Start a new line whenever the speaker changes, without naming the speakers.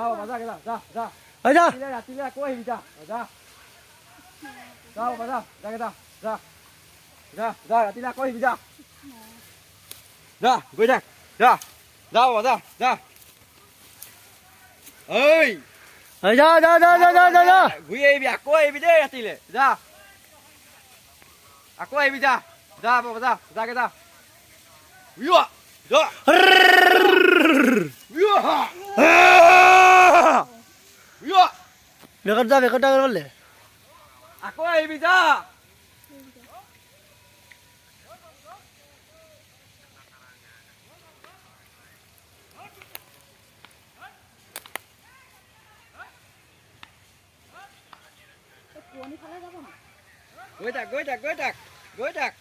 বাবা যা যা যা যা
এই যা
ৰাতিলে আকৌ আহিবি যা যা যা বাবা যা যা যা যা যা যা ৰাতিলে আকৌ আহিবি যা যা গৈ থাক যা যা বাবা যা যা ঐ
এই যা যা যা যা যা যা যা
ঘূৰি আহিবি আকৌ আহিবি দেই ৰাতিলে যা আকৌ আহিবি যা যা বাবা যা যাগে যা উইয়া যা
বেকত যা বেকত যা বলে
আকৌ আহিবি যা গৈ থাক গৈ থাক গৈ থাক গৈ থাক